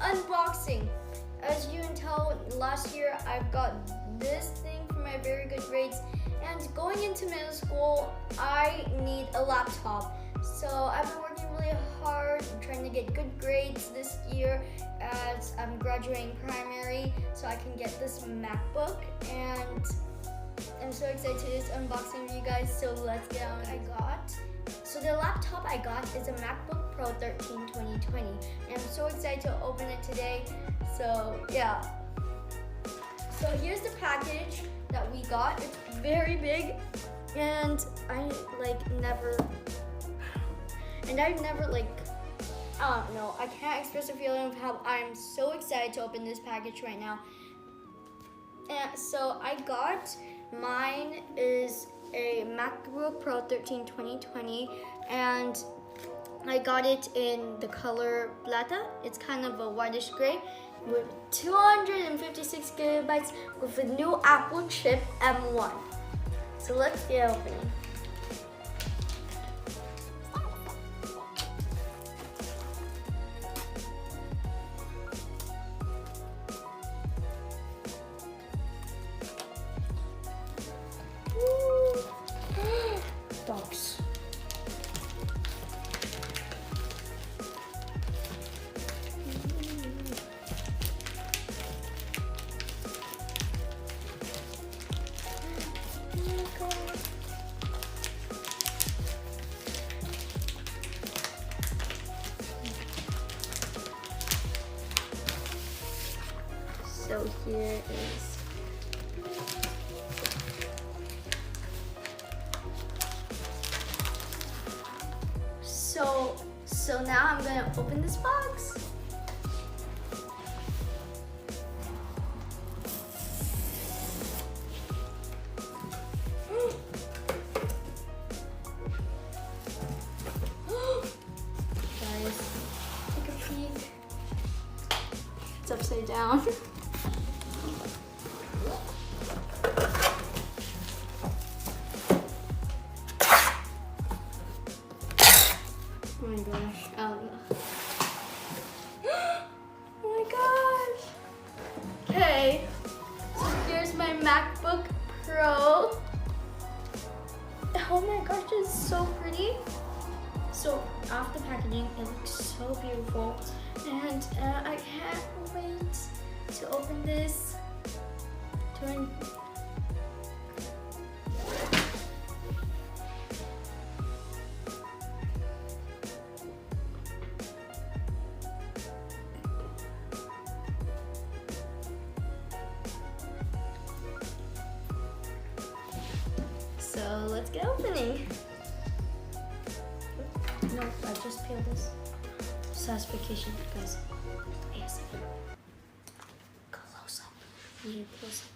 unboxing. As you can tell, last year I got this thing for my very good grades, and going into middle school, I need a laptop. So I've been working really hard, trying to get good grades this year as I'm graduating primary, so I can get this MacBook, and I'm so excited to do this unboxing with you guys. So let's get on. So the laptop I got is a MacBook Pro 2020, and I'm so excited to open it today. So yeah. So here's the package that we got. It's very big, and I've never I don't know. I can't express the feeling of how I'm so excited to open this package right now. And so mine is a MacBook Pro 2020, and I got it in the color plata. It's kind of a whitish gray with 256 gigabytes with a new Apple chip M1. So let's get opening. Box. So here is So now I'm gonna open this box. Guys, take a peek. It's upside down. Oh my gosh, I don't know. Oh my gosh. Okay, so here's my MacBook Pro. Oh my gosh, it's so pretty. So off the packaging, it looks so beautiful. And I can't wait to open this. So let's get opening. No, I just peeled this. Satisfaction, guys. Yes. Close up. You need close up.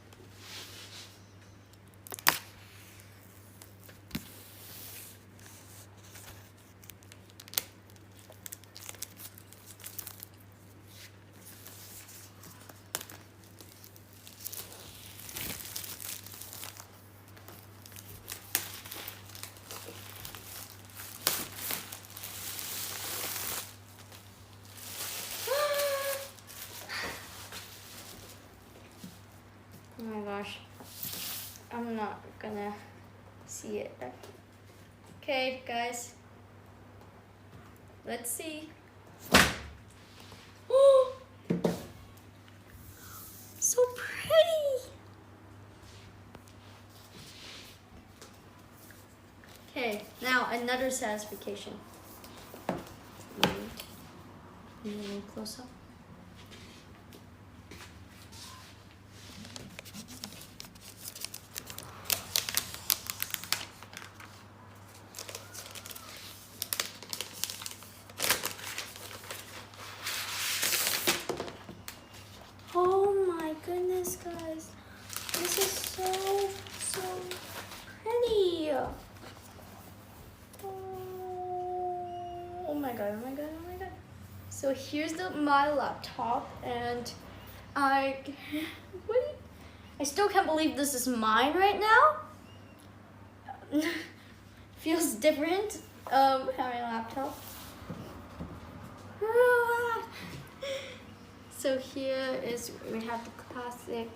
Oh my gosh, I'm not gonna see it. Okay, guys, let's see. Oh, so pretty. Okay, now another satisfaction. Need a little close up. Oh my goodness, guys. This is so pretty. Oh my god, oh my god, oh my god. So here's my laptop, and I still can't believe this is mine right now. Feels different having a laptop. So here is, we have the classic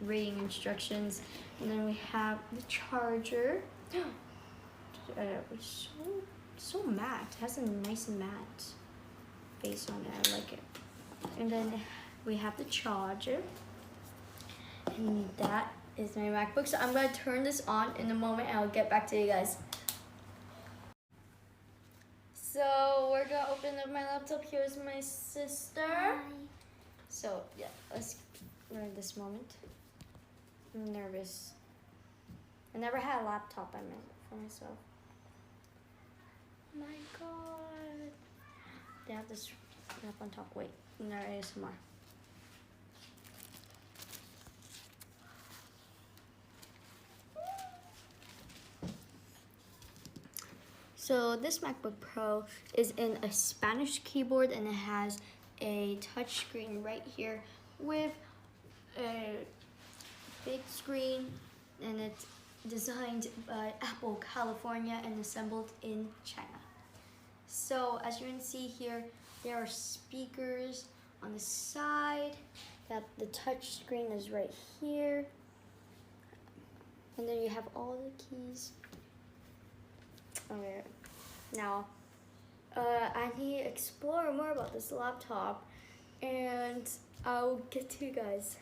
reading instructions, and then we have the charger. It's so matte. It has a nice matte face on it. I like it. And then we have the charger, and that is my MacBook. So I'm gonna turn this on in a moment, and I'll get back to you guys. So we're gonna open up my laptop. Here's my sister. Hi. So yeah, let's learn this moment. I'm nervous. I never had a laptop for myself. My God. They have this wrap on top. Wait, there is more. So this MacBook Pro is in a Spanish keyboard, and it has a touch screen right here with a big screen, and it's designed by Apple California and assembled in China. So as you can see here, there are speakers on the side. That the touch screen is right here, and then you have all the keys. Okay, now I need to explore more about this laptop, and I'll get to you guys.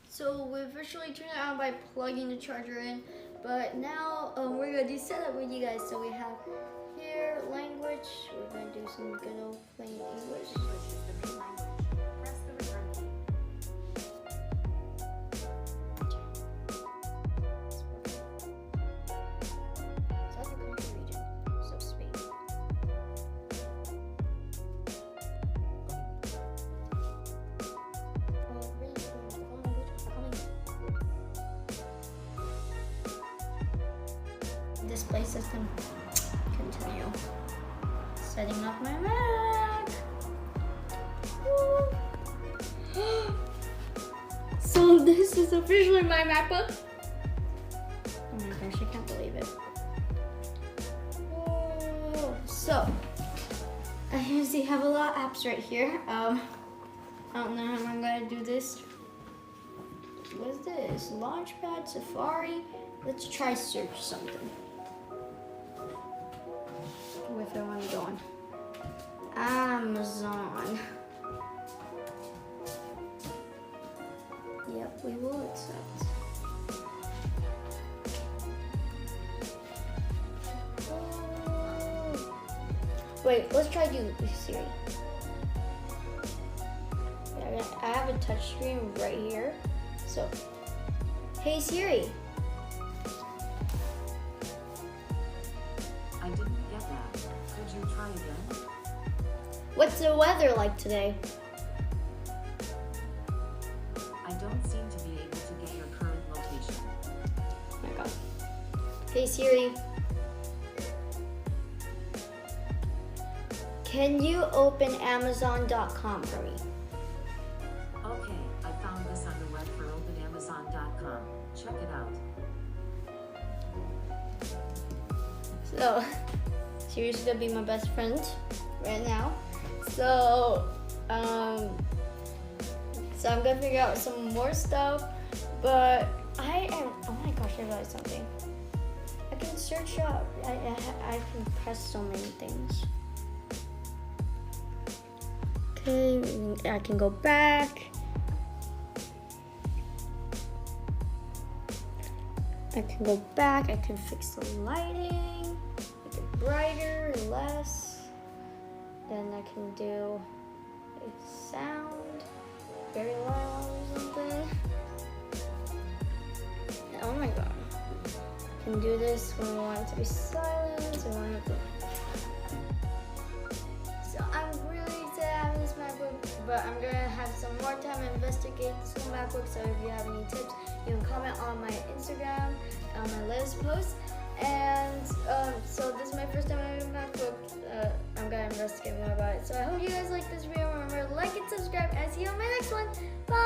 So we officially turned it on by plugging the charger in, but now we're gonna do setup with you guys. So we have here language. We're gonna do some good old plain English. Press the return key. Southern country region, so Spain. Display system. Continue. Setting up my Mac. So this is officially my MacBook. Oh my gosh, I can't believe it. So I usually have a lot of apps right here. I don't know how I'm gonna do this. What's this? Launchpad, Safari. Let's try search something. If I want to go on Amazon. Yep, we will accept. Wait, let's try do Siri. Yeah, I have a touch screen right here. So, hey Siri. I didn't get that. Could you try again? What's the weather like today? I don't seem to be able to get your current location. Oh my God. Hey Siri. Can you open Amazon.com for me? Okay, I found this on the web for openamazon.com. Check it out. So, Siri's gonna be my best friend right now. So I'm gonna figure out some more stuff, but oh my gosh, I realized something. I can search up, I can press so many things. Okay, I can go back. I can fix the lighting, make it brighter, less. Then I can do a sound, very loud or something. Oh my God. I can do this when we want it to be silent, so I want it to... So I'm really sad I have this MacBook, but I'm gonna have some more time to investigate this whole MacBook, so if you have any tips, you can comment on my Instagram, on my latest post. And so this is my first time having a MacBook. I'm gonna investigate more about it. So I hope you guys like this video. Remember to like and subscribe, and see you on my next one. Bye!